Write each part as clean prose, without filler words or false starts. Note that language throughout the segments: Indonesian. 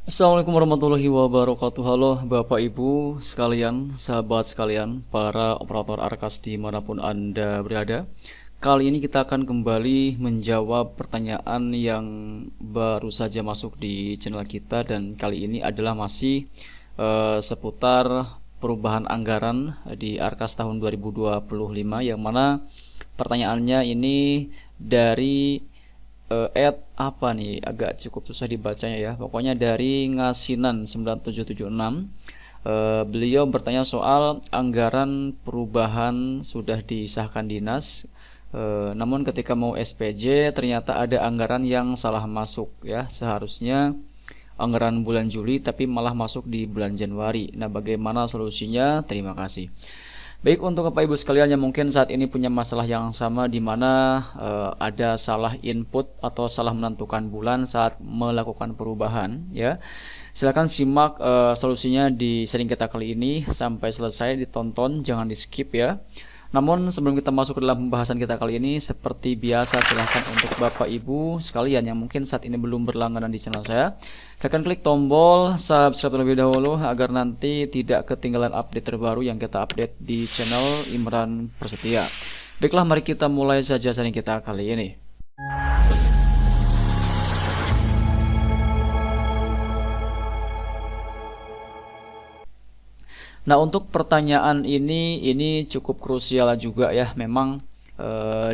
Assalamualaikum warahmatullahi wabarakatuh. Halo Bapak Ibu sekalian, sahabat sekalian, para operator Arkas dimanapun Anda berada. Kali ini kita akan kembali menjawab pertanyaan yang baru saja masuk di channel kita. Dan kali ini adalah masih seputar perubahan anggaran di Arkas tahun 2025, yang mana pertanyaannya ini dari apa nih, agak cukup susah dibacanya ya. Pokoknya dari Ngasinan 9776. Beliau bertanya soal anggaran perubahan sudah disahkan dinas, namun ketika mau SPJ ternyata ada anggaran yang salah masuk ya. Seharusnya anggaran bulan Juli tapi malah masuk di bulan Januari. Nah, bagaimana solusinya? Terima kasih. Baik, untuk Bapak Ibu sekalian yang mungkin saat ini punya masalah yang sama, di mana ada salah input atau salah menentukan bulan saat melakukan perubahan ya. Silakan simak solusinya di sharing kita kali ini sampai selesai, ditonton, jangan di skip ya. Namun sebelum kita masuk ke dalam pembahasan kita kali ini, seperti biasa silahkan untuk Bapak Ibu sekalian yang mungkin saat ini belum berlangganan di channel saya, silakan klik tombol subscribe terlebih dahulu agar nanti tidak ketinggalan update terbaru yang kita update di channel Imran Prasetya. Baiklah, mari kita mulai saja sharing kita kali ini. Nah, untuk pertanyaan ini cukup krusial juga ya. Memang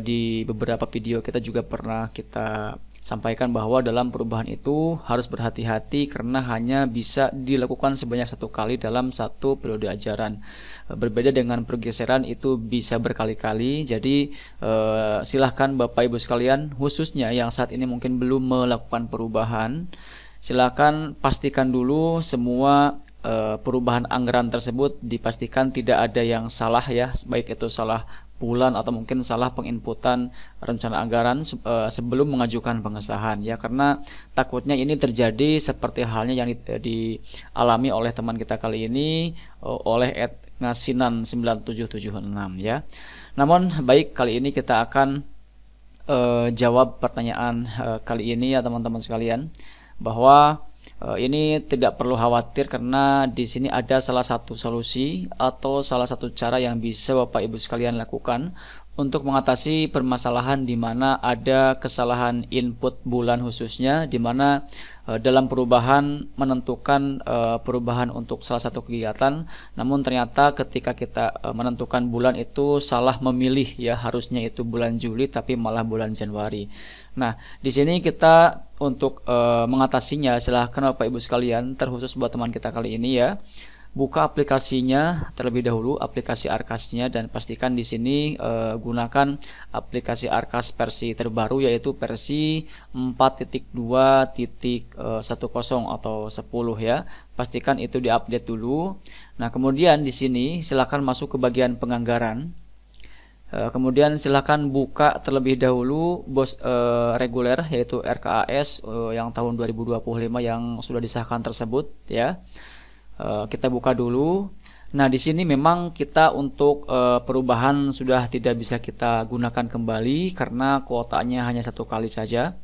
di beberapa video kita juga pernah kita sampaikan bahwa dalam perubahan itu harus berhati-hati karena hanya bisa dilakukan sebanyak satu kali dalam satu periode ajaran. Berbeda dengan pergeseran itu bisa berkali-kali. Jadi silahkan Bapak Ibu sekalian, khususnya yang saat ini mungkin belum melakukan perubahan, silakan pastikan dulu semua perubahan anggaran tersebut dipastikan tidak ada yang salah ya, baik itu salah bulan atau mungkin salah penginputan rencana anggaran sebelum mengajukan pengesahan ya, karena takutnya ini terjadi seperti halnya yang dialami oleh teman kita kali ini oleh Ngasinan 9776 ya. Namun baik, kali ini kita akan jawab pertanyaan kali ini ya teman-teman sekalian, bahwa ini tidak perlu khawatir karena di sini ada salah satu solusi atau salah satu cara yang bisa Bapak Ibu sekalian lakukan untuk mengatasi permasalahan di mana ada kesalahan input bulan, khususnya di mana dalam perubahan menentukan perubahan untuk salah satu kegiatan, namun ternyata ketika kita menentukan bulan itu salah memilih ya, harusnya itu bulan Juli tapi malah bulan Januari. Nah, di sini kita untuk mengatasinya, silahkan Bapak Ibu sekalian, terkhusus buat teman kita kali ini ya, buka aplikasinya terlebih dahulu, aplikasi Arkasnya, dan pastikan di sini gunakan aplikasi Arkas versi terbaru, yaitu versi 4.2.10 atau 10 ya. Pastikan itu diupdate dulu. Nah, kemudian di sini silakan masuk ke bagian penganggaran. Kemudian silakan buka terlebih dahulu reguler, yaitu RKAS yang tahun 2025 yang sudah disahkan tersebut ya. Kita buka dulu. Nah, di sini memang kita untuk perubahan sudah tidak bisa kita gunakan kembali karena kuotanya hanya satu kali saja.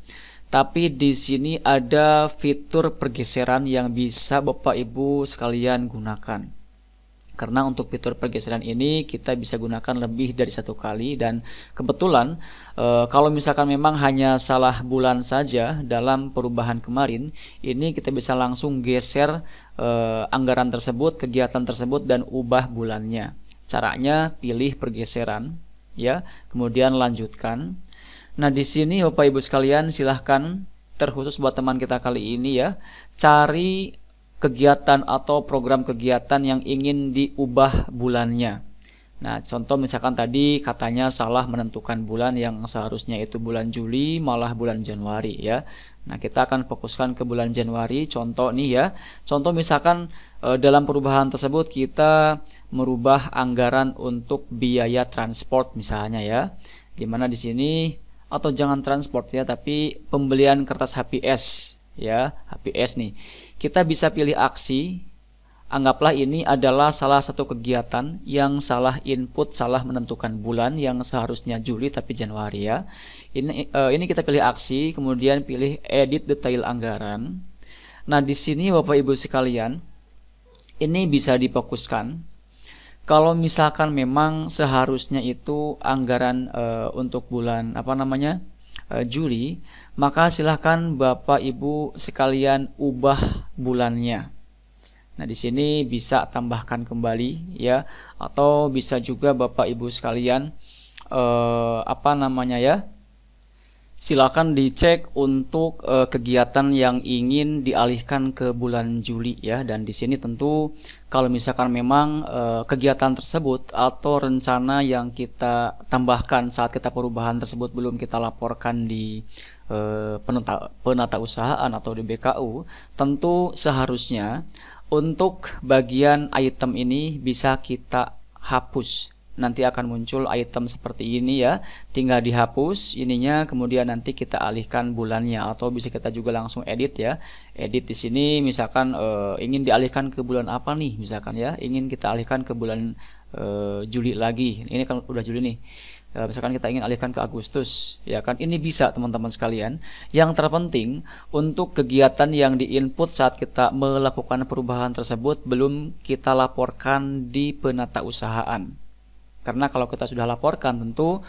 Tapi di sini ada fitur pergeseran yang bisa Bapak Ibu sekalian gunakan. Karena untuk fitur pergeseran ini kita bisa gunakan lebih dari satu kali, dan kebetulan kalau misalkan memang hanya salah bulan saja dalam perubahan kemarin, ini kita bisa langsung geser anggaran tersebut, kegiatan tersebut, dan ubah bulannya. Caranya pilih pergeseran ya, kemudian lanjutkan. Nah, di sini Bapak Ibu sekalian silahkan, terkhusus buat teman kita kali ini ya, cari kegiatan atau program kegiatan yang ingin diubah bulannya. Nah, contoh misalkan tadi katanya salah menentukan bulan, yang seharusnya itu bulan Juli malah bulan Januari ya. Nah, kita akan fokuskan ke bulan Januari. Contoh nih ya, contoh misalkan dalam perubahan tersebut kita merubah anggaran untuk biaya transport misalnya ya, dimana di sini, atau jangan transport ya, tapi pembelian kertas HPS ya, HPS nih. Kita bisa pilih aksi. Anggaplah ini adalah salah satu kegiatan yang salah input, salah menentukan bulan, yang seharusnya Juli tapi Januari ya. Ini kita pilih aksi, kemudian pilih edit detail anggaran. Nah, di sini Bapak Ibu sekalian, ini bisa difokuskan. Kalau misalkan memang seharusnya itu anggaran untuk bulan Juli, maka silahkan Bapak Ibu sekalian ubah bulannya. Nah, di sini bisa tambahkan kembali ya, atau bisa juga Bapak Ibu sekalian silakan dicek untuk kegiatan yang ingin dialihkan ke bulan Juli ya. Dan di sini tentu kalau misalkan memang kegiatan tersebut atau rencana yang kita tambahkan saat kita perubahan tersebut belum kita laporkan di penata usahaan atau di BKU, tentu seharusnya untuk bagian item ini bisa kita hapus. Nanti akan muncul item seperti ini ya, tinggal dihapus ininya, kemudian nanti kita alihkan bulannya, atau bisa kita juga langsung edit ya. Edit di sini misalkan ingin dialihkan ke bulan apa nih, misalkan ya, ingin kita alihkan ke bulan Juli lagi. Ini kan udah Juli nih. Misalkan kita ingin alihkan ke Agustus, ya kan, ini bisa teman-teman sekalian. Yang terpenting untuk kegiatan yang diinput saat kita melakukan perubahan tersebut belum kita laporkan di penata usahaan. Karena kalau kita sudah laporkan, tentu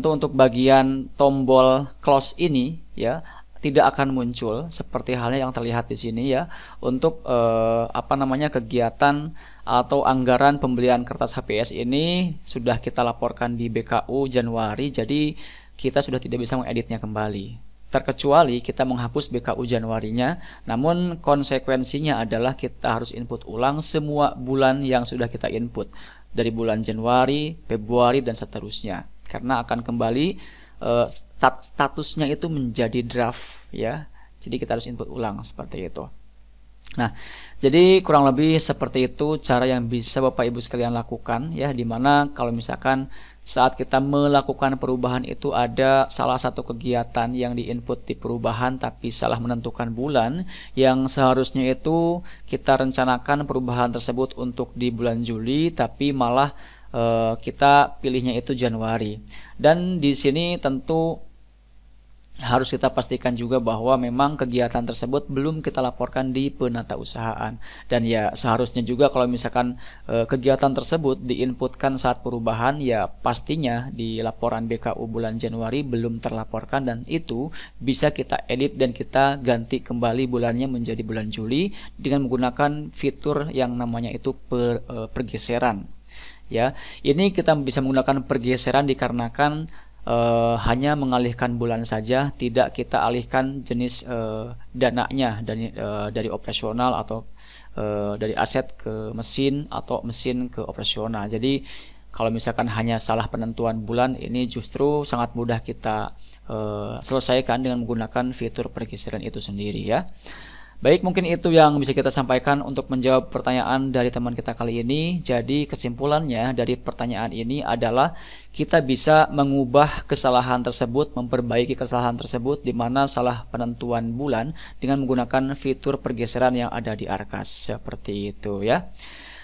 untuk bagian tombol close ini ya tidak akan muncul seperti halnya yang terlihat di sini ya, untuk kegiatan atau anggaran pembelian kertas HPS ini sudah kita laporkan di BKU Januari, jadi kita sudah tidak bisa mengeditnya kembali. Terkecuali kita menghapus BKU Januarinya, namun konsekuensinya adalah kita harus input ulang semua bulan yang sudah kita input dari bulan Januari, Februari, dan seterusnya, karena akan kembali statusnya itu menjadi draft ya. Jadi kita harus input ulang seperti itu. Nah, jadi kurang lebih seperti itu cara yang bisa Bapak Ibu sekalian lakukan ya, dimana kalau misalkan saat kita melakukan perubahan itu ada salah satu kegiatan yang diinput di perubahan tapi salah menentukan bulan, yang seharusnya itu kita rencanakan perubahan tersebut untuk di bulan Juli tapi malah kita pilihnya itu Januari. Dan di sini tentu harus kita pastikan juga bahwa memang kegiatan tersebut belum kita laporkan di penata usahaan. Dan ya seharusnya juga kalau misalkan kegiatan tersebut diinputkan saat perubahan, ya pastinya di laporan BKU bulan Januari belum terlaporkan, dan itu bisa kita edit dan kita ganti kembali bulannya menjadi bulan Juli dengan menggunakan fitur yang namanya itu pergeseran. Ya, ini kita bisa menggunakan pergeseran dikarenakan hanya mengalihkan bulan saja, tidak kita alihkan jenis dananya dari operasional atau dari aset ke mesin atau mesin ke operasional. Jadi kalau misalkan hanya salah penentuan bulan, ini justru sangat mudah kita selesaikan dengan menggunakan fitur pergeseran itu sendiri ya. Baik, mungkin itu yang bisa kita sampaikan untuk menjawab pertanyaan dari teman kita kali ini. Jadi kesimpulannya dari pertanyaan ini adalah kita bisa mengubah kesalahan tersebut, memperbaiki kesalahan tersebut di mana salah penentuan bulan dengan menggunakan fitur pergeseran yang ada di Arkas. Seperti itu ya.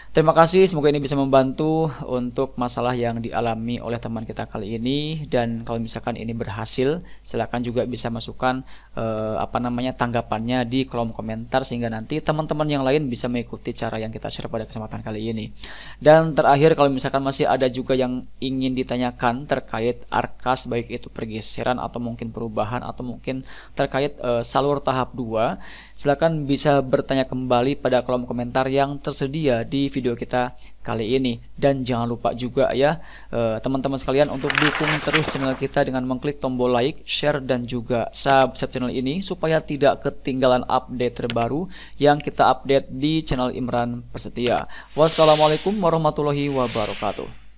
Terima kasih, semoga ini bisa membantu untuk masalah yang dialami oleh teman kita kali ini. Dan kalau misalkan ini berhasil, silakan juga bisa masukkan tanggapannya di kolom komentar, sehingga nanti teman-teman yang lain bisa mengikuti cara yang kita share pada kesempatan kali ini. Dan terakhir, kalau misalkan masih ada juga yang ingin ditanyakan terkait Arkas, baik itu pergeseran atau mungkin perubahan atau mungkin terkait salur tahap 2, silakan bisa bertanya kembali pada kolom komentar yang tersedia di video kita kali ini. Dan jangan lupa juga ya teman-teman sekalian untuk dukung terus channel kita dengan mengklik tombol like, share, dan juga subscribe channel ini supaya tidak ketinggalan update terbaru yang kita update di channel Imran Prasetya. Wassalamualaikum warahmatullahi wabarakatuh.